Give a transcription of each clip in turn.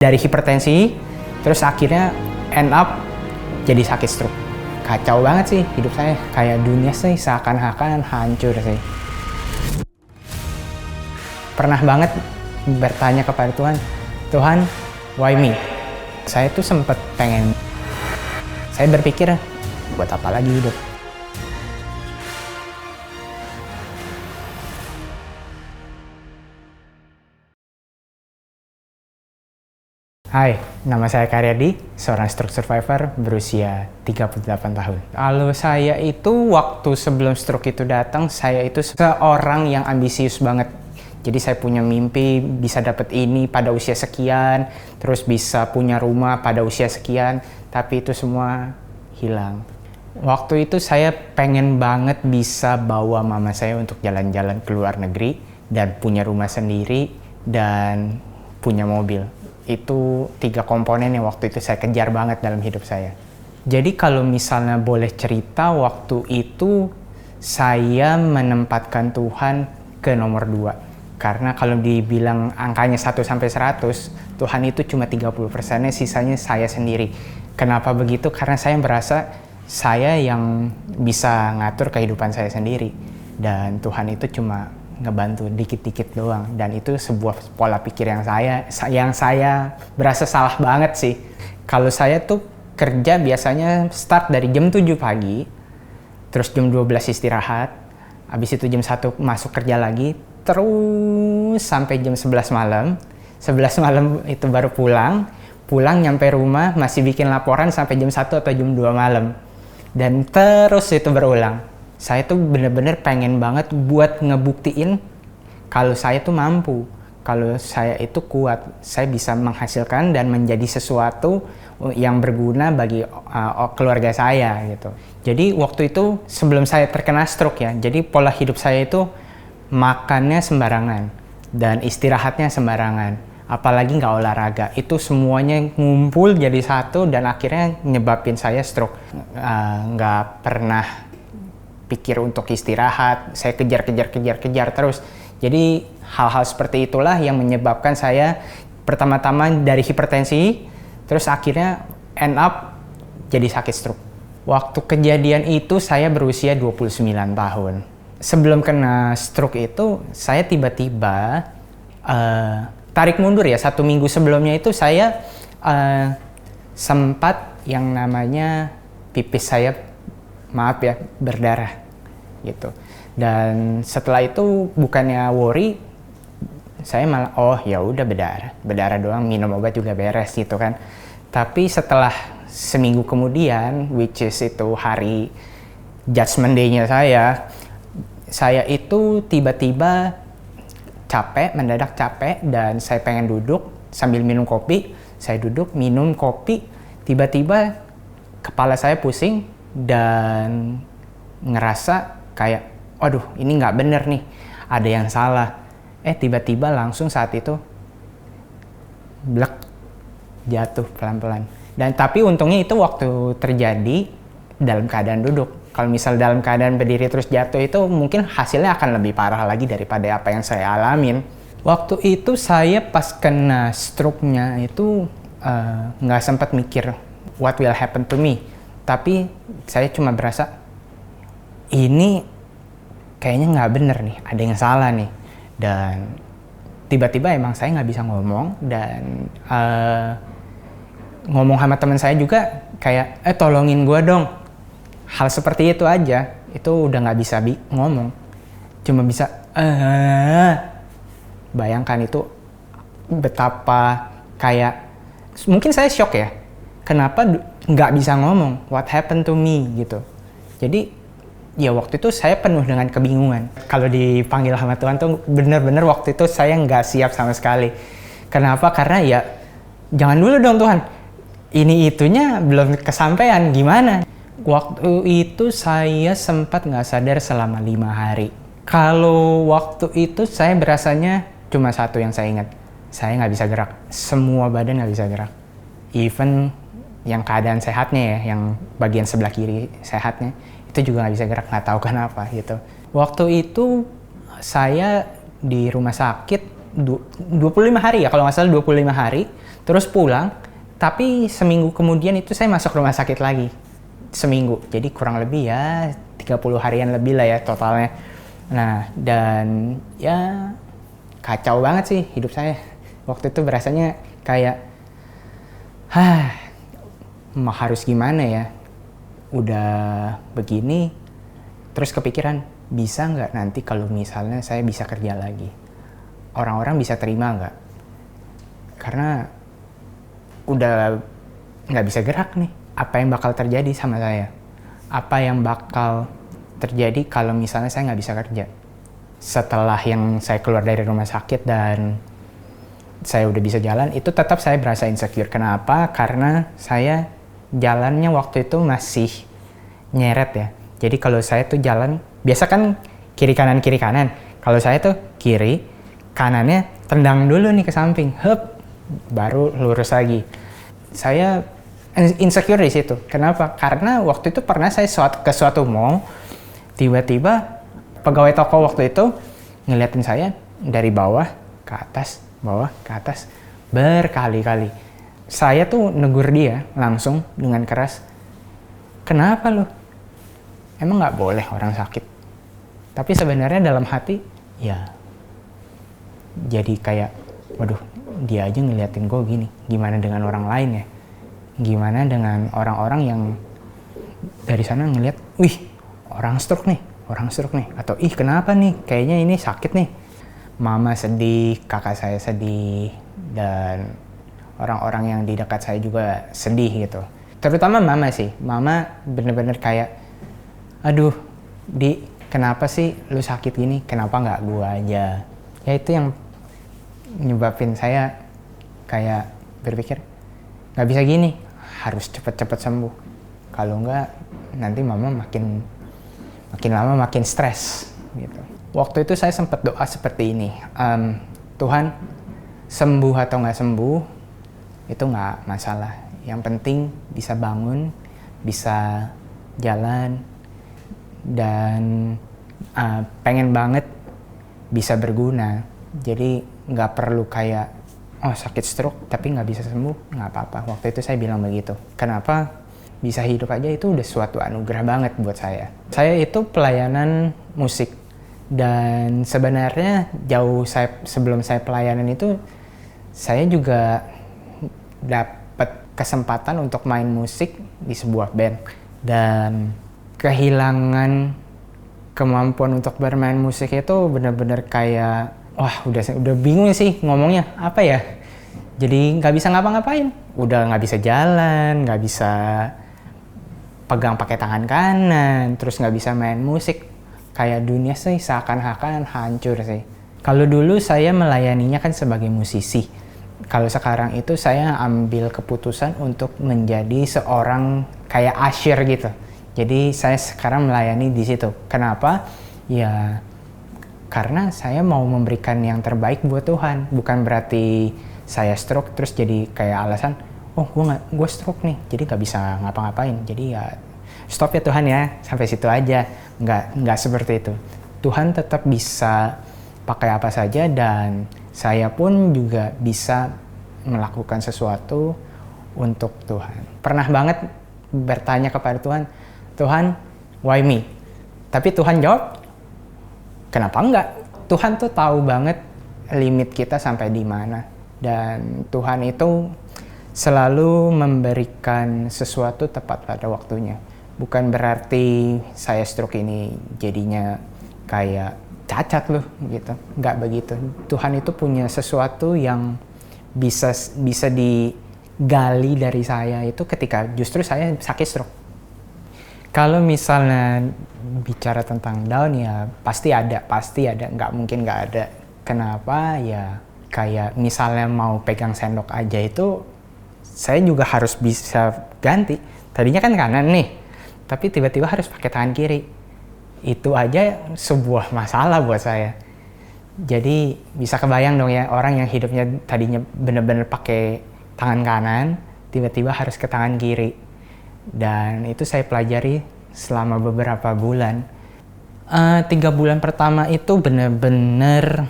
Dari hipertensi, terus akhirnya end up jadi sakit stroke. Kacau banget sih hidup saya, kayak dunia sih seakan-akan hancur sih. Pernah banget bertanya kepada Tuhan, Tuhan, why me? Saya tuh sempet pengen, saya berpikir, buat apa lagi hidup? Hai, nama saya Karyadi, seorang stroke survivor berusia 38 tahun. Kalau saya itu waktu sebelum stroke itu datang, saya itu seorang yang ambisius banget. Jadi saya punya mimpi bisa dapat ini pada usia sekian, terus bisa punya rumah pada usia sekian, tapi itu semua hilang. Waktu itu saya pengen banget bisa bawa mama saya untuk jalan-jalan ke luar negeri dan punya rumah sendiri dan punya mobil. Itu 3 komponen yang waktu itu saya kejar banget dalam hidup saya. Jadi kalau misalnya boleh cerita, waktu itu saya menempatkan Tuhan ke nomor 2. Karena kalau dibilang angkanya 1-100, Tuhan itu cuma 30%-nya, sisanya saya sendiri. Kenapa begitu? Karena saya merasa saya yang bisa ngatur kehidupan saya sendiri. Dan Tuhan itu cuma ngebantu dikit-dikit doang, dan itu sebuah pola pikir yang saya berasa salah banget sih. Kalau saya tuh kerja biasanya start dari jam 7 pagi, terus jam 12 istirahat, habis itu jam 1 masuk kerja lagi, terus sampai jam 11 malam. 11 malam itu baru pulang nyampe rumah masih bikin laporan sampai jam 1 atau jam 2 malam. Dan terus itu berulang. Saya tuh bener-bener pengen banget buat ngebuktiin kalau saya tuh mampu, kalau saya itu kuat, saya bisa menghasilkan dan menjadi sesuatu yang berguna bagi keluarga saya gitu. Jadi waktu itu sebelum saya terkena stroke ya, jadi pola hidup saya itu makannya sembarangan dan istirahatnya sembarangan, apalagi nggak olahraga. Itu semuanya ngumpul jadi satu dan akhirnya nyebabin saya stroke. Nggak pernah pikir untuk istirahat, saya kejar terus. Jadi hal-hal seperti itulah yang menyebabkan saya pertama-tama dari hipertensi, terus akhirnya end up jadi sakit stroke. Waktu kejadian itu saya berusia 29 tahun. Sebelum kena stroke itu, saya tiba-tiba tarik mundur ya, 1 minggu sebelumnya itu saya sempat yang namanya pipis saya berdarah gitu. Dan setelah itu bukannya worry, saya malah ya udah berdarah doang, minum obat juga beres gitu kan. Tapi setelah seminggu kemudian, which is itu hari judgment day-nya saya itu tiba-tiba mendadak capek dan saya pengen duduk sambil minum kopi. Saya duduk minum kopi, tiba-tiba kepala saya pusing dan ngerasa kayak, aduh ini nggak bener nih, ada yang salah. Tiba-tiba langsung saat itu blek, jatuh pelan-pelan. Dan tapi untungnya itu waktu terjadi dalam keadaan duduk. Kalau misal dalam keadaan berdiri terus jatuh itu mungkin hasilnya akan lebih parah lagi daripada apa yang saya alamin. Waktu itu saya pas kena stroke-nya itu nggak sempat mikir what will happen to me. Tapi saya cuma berasa ini kayaknya nggak bener nih, ada yang salah nih. Dan tiba-tiba emang saya nggak bisa ngomong dan ngomong sama teman saya juga kayak tolongin gue dong. Hal seperti itu aja, itu udah nggak bisa ngomong, cuma bisa bayangkan itu betapa kayak mungkin saya shock ya, kenapa nggak bisa ngomong, what happened to me gitu. Jadi ya waktu itu saya penuh dengan kebingungan. Kalau dipanggil sama Tuhan tuh bener-bener waktu itu saya nggak siap sama sekali. Kenapa? Karena ya jangan dulu dong Tuhan, ini itunya belum kesampaian, gimana? Waktu itu saya sempat nggak sadar selama 5 hari. Kalau waktu itu saya berasanya cuma satu yang saya ingat, saya nggak bisa gerak, semua badan nggak bisa gerak. Even yang keadaan sehatnya ya, yang bagian sebelah kiri sehatnya, itu juga nggak bisa gerak, nggak tahu kenapa gitu. Waktu itu saya di rumah sakit 25 hari ya, kalau nggak salah 25 hari. Terus pulang, tapi seminggu kemudian itu saya masuk rumah sakit lagi. Seminggu, jadi kurang lebih ya 30 harian lebih lah ya totalnya. Nah, dan ya kacau banget sih hidup saya. Waktu itu berasanya kayak, harus gimana ya? Udah begini, terus kepikiran, bisa nggak nanti kalau misalnya saya bisa kerja lagi? Orang-orang bisa terima nggak? Karena udah nggak bisa gerak nih. Apa yang bakal terjadi sama saya? Apa yang bakal terjadi kalau misalnya saya nggak bisa kerja? Setelah yang saya keluar dari rumah sakit dan saya udah bisa jalan, itu tetap saya berasa insecure. Kenapa? Karena saya jalannya waktu itu masih nyeret ya. Jadi kalau saya tuh jalan, biasa kan kiri kanan. Kalau saya tuh kiri, kanannya tendang dulu nih ke samping, baru lurus lagi. Saya insecure di situ. Kenapa? Karena waktu itu pernah saya ke suatu mall, tiba-tiba pegawai toko waktu itu ngeliatin saya dari bawah ke atas, berkali-kali. Saya tuh negur dia langsung dengan keras. Kenapa lo? Emang nggak boleh orang sakit? Tapi sebenarnya dalam hati, ya jadi kayak, waduh, dia aja ngeliatin gue gini. Gimana dengan orang lain ya? Gimana dengan orang-orang yang dari sana ngeliat, wih, orang stroke nih. Atau, kenapa nih? Kayaknya ini sakit nih. Mama sedih, kakak saya sedih, dan orang-orang yang di dekat saya juga sedih gitu. Terutama mama sih. Mama bener-bener kayak, aduh, Di, kenapa sih lu sakit gini? Kenapa nggak gua aja? Ya itu yang nyebabin saya kayak berpikir, nggak bisa gini, harus cepet-cepet sembuh. Kalau nggak, nanti mama makin lama makin stres gitu. Waktu itu saya sempat doa seperti ini, Tuhan, sembuh atau nggak sembuh itu nggak masalah. Yang penting bisa bangun, bisa jalan, dan pengen banget bisa berguna. Jadi nggak perlu kayak, sakit stroke tapi nggak bisa sembuh, nggak apa-apa. Waktu itu saya bilang begitu. Kenapa? Bisa hidup aja itu udah suatu anugerah banget buat saya. Saya itu pelayanan musik. Dan sebenarnya sebelum saya pelayanan itu, saya juga dapat kesempatan untuk main musik di sebuah band. Dan kehilangan kemampuan untuk bermain musik itu benar-benar kayak, udah bingung sih ngomongnya apa ya. Jadi nggak bisa ngapa-ngapain. Udah nggak bisa jalan, nggak bisa pegang pakai tangan kanan, terus nggak bisa main musik. Kayak dunia sih seakan-akan hancur sih. Kalau dulu saya melayaninya kan sebagai musisi. Kalau sekarang itu saya ambil keputusan untuk menjadi seorang kayak usher gitu. Jadi saya sekarang melayani di situ. Kenapa? Ya karena saya mau memberikan yang terbaik buat Tuhan. Bukan berarti saya stroke terus jadi kayak alasan, gue stroke nih, jadi nggak bisa ngapa-ngapain. Jadi ya stop ya Tuhan ya, sampai situ aja. Nggak seperti itu. Tuhan tetap bisa pakai apa saja, dan saya pun juga bisa melakukan sesuatu untuk Tuhan. Pernah banget bertanya kepada Tuhan, why me? Tapi Tuhan jawab, kenapa enggak? Tuhan tuh tahu banget limit kita sampai di mana. Dan Tuhan itu selalu memberikan sesuatu tepat pada waktunya. Bukan berarti saya stroke ini jadinya kayak cacat loh gitu. Nggak begitu. Tuhan itu punya sesuatu yang bisa digali dari saya itu ketika justru saya sakit stroke. Kalau misalnya bicara tentang down ya pasti ada, nggak mungkin nggak ada. Kenapa? Ya kayak misalnya mau pegang sendok aja itu saya juga harus bisa ganti. Tadinya kan kanan nih, tapi tiba-tiba harus pakai tangan kiri. Itu aja sebuah masalah buat saya. Jadi bisa kebayang dong ya, orang yang hidupnya tadinya bener-bener pakai tangan kanan, tiba-tiba harus ke tangan kiri. Dan itu saya pelajari selama beberapa bulan. 3 bulan pertama itu bener-bener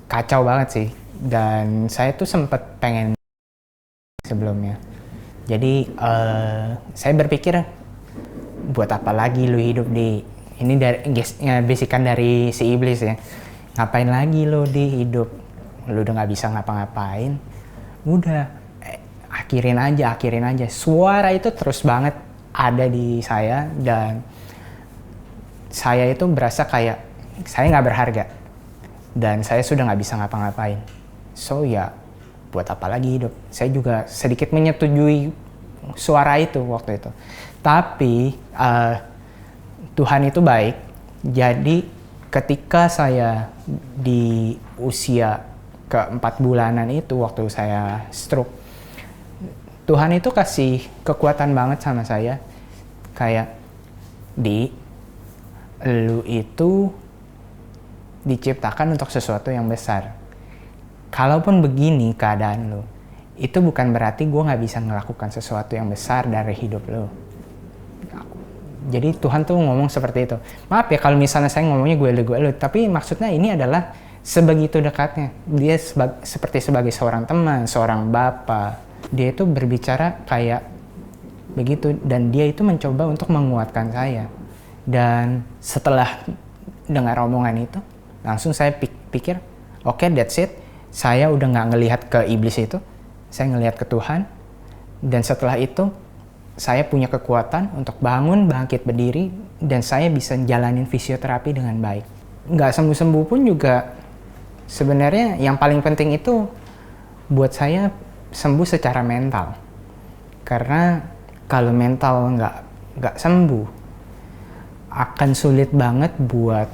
kacau banget sih. Dan saya tuh sempat pengen sebelumnya. Jadi saya berpikir, buat apa lagi lu hidup di ini, dari bisikan dari si iblis ya. Ngapain lagi lu di hidup? Lu udah nggak bisa ngapa-ngapain. Udah akhirin aja. Suara itu terus banget ada di saya, dan saya itu berasa kayak saya nggak berharga dan saya sudah nggak bisa ngapa-ngapain. So ya, buat apa lagi hidup? Saya juga sedikit menyetujui suara itu waktu itu. Tapi Tuhan itu baik. Jadi ketika saya di usia ke-4 bulanan itu, waktu saya stroke, Tuhan itu kasih kekuatan banget sama saya. Kayak, lu itu diciptakan untuk sesuatu yang besar. Kalaupun begini keadaan lu, itu bukan berarti gue gak bisa melakukan sesuatu yang besar dari hidup lu. Jadi Tuhan tuh ngomong seperti itu. Maaf ya kalau misalnya saya ngomongnya gue lu, tapi maksudnya ini adalah sebegitu dekatnya. Dia seperti sebagai seorang teman, seorang bapak. Dia itu berbicara kayak begitu, dan dia itu mencoba untuk menguatkan saya. Dan setelah dengar omongan itu, langsung saya pikir, oke, that's it. Saya udah nggak ngelihat ke iblis itu, saya ngelihat ke Tuhan. Dan setelah itu, saya punya kekuatan untuk bangun, bangkit, berdiri, dan saya bisa jalanin fisioterapi dengan baik. Nggak sembuh-sembuh pun juga, sebenarnya yang paling penting itu buat saya sembuh secara mental. Karena kalau mental nggak sembuh, akan sulit banget buat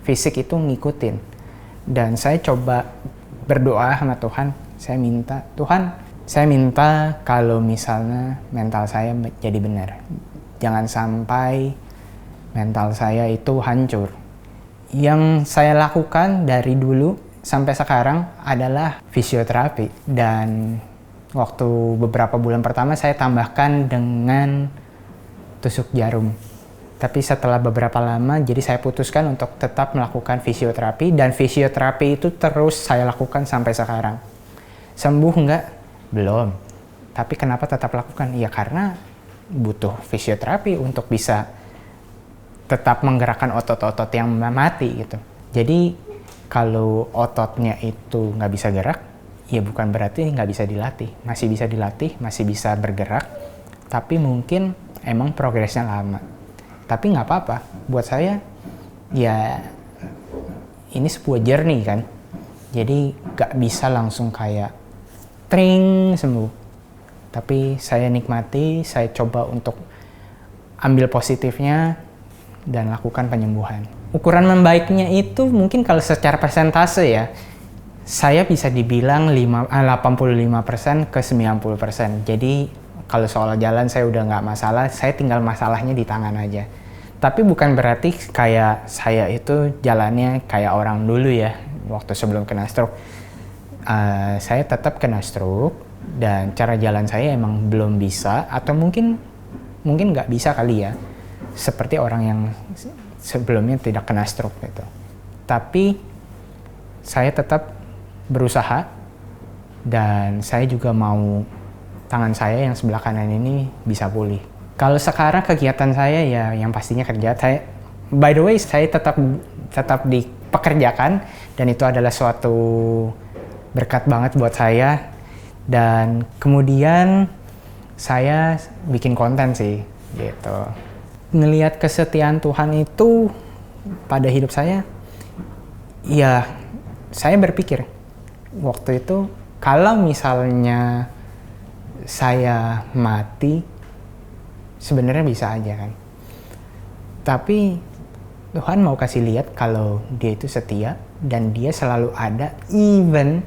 fisik itu ngikutin. Dan saya coba berdoa sama Tuhan, saya minta, Tuhan, saya minta kalau misalnya mental saya jadi benar. Jangan sampai mental saya itu hancur. Yang saya lakukan dari dulu sampai sekarang adalah fisioterapi. Dan waktu beberapa bulan pertama saya tambahkan dengan tusuk jarum. Tapi setelah beberapa lama, jadi saya putuskan untuk tetap melakukan fisioterapi. Dan fisioterapi itu terus saya lakukan sampai sekarang. Sembuh nggak? Belum. Tapi kenapa tetap lakukan? Ya karena butuh fisioterapi untuk bisa tetap menggerakkan otot-otot yang mati gitu. Jadi kalau ototnya itu nggak bisa gerak, ya bukan berarti nggak bisa dilatih. Masih bisa dilatih, masih bisa bergerak. Tapi mungkin emang progresnya lama. Tapi nggak apa-apa, buat saya ya ini sebuah journey kan. Jadi nggak bisa langsung kayak tring sembuh. Tapi saya nikmati, saya coba untuk ambil positifnya dan lakukan penyembuhan. Ukuran membaiknya itu mungkin kalau secara persentase ya, saya bisa dibilang 85% ke 90%. Jadi kalau soal jalan saya udah nggak masalah, saya tinggal masalahnya di tangan aja. Tapi bukan berarti kayak saya itu jalannya kayak orang dulu ya, waktu sebelum kena stroke. Saya tetap kena stroke, dan cara jalan saya emang belum bisa, atau mungkin nggak bisa kali ya, seperti orang yang sebelumnya tidak kena stroke gitu. Tapi saya tetap berusaha, dan saya juga mau tangan saya yang sebelah kanan ini bisa pulih. Kalau sekarang kegiatan saya ya yang pastinya kerja. Saya, by the way, saya tetap dipekerjakan, dan itu adalah suatu berkat banget buat saya. Dan kemudian saya bikin konten sih gitu. Ngelihat kesetiaan Tuhan itu pada hidup saya, ya saya berpikir waktu itu kalau misalnya saya mati, sebenarnya bisa aja kan. Tapi Tuhan mau kasih lihat kalau dia itu setia, dan dia selalu ada even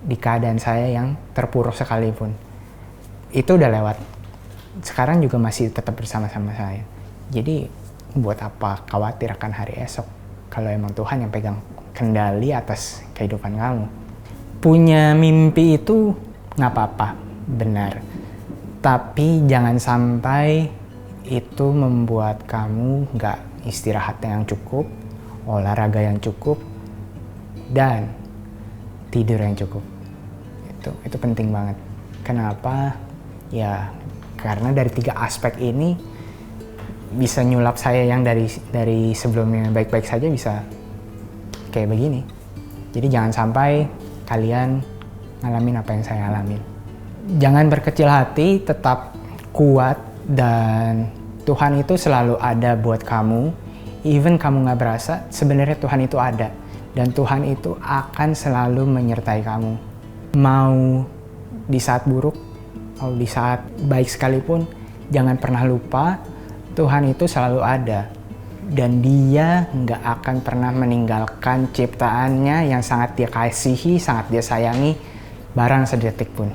di keadaan saya yang terpuruk sekalipun. Itu udah lewat. Sekarang juga masih tetap bersama-sama saya. Jadi buat apa khawatir akan hari esok kalau emang Tuhan yang pegang kendali atas kehidupan kamu. Punya mimpi itu nggak apa-apa, benar. Tapi jangan sampai itu membuat kamu nggak istirahat yang cukup, olahraga yang cukup, dan tidur yang cukup. Itu penting banget. Kenapa? Ya karena dari 3 aspek ini bisa nyulap saya yang dari sebelumnya baik-baik saja bisa kayak begini. Jadi jangan sampai kalian ngalamin apa yang saya alamin. Jangan berkecil hati, tetap kuat, dan Tuhan itu selalu ada buat kamu. Even kamu gak berasa, sebenarnya Tuhan itu ada. Dan Tuhan itu akan selalu menyertai kamu. Mau di saat buruk, mau di saat baik sekalipun, jangan pernah lupa Tuhan itu selalu ada. Dan Dia nggak akan pernah meninggalkan ciptaannya yang sangat Dia kasihi, sangat Dia sayangi, barang sedetik pun.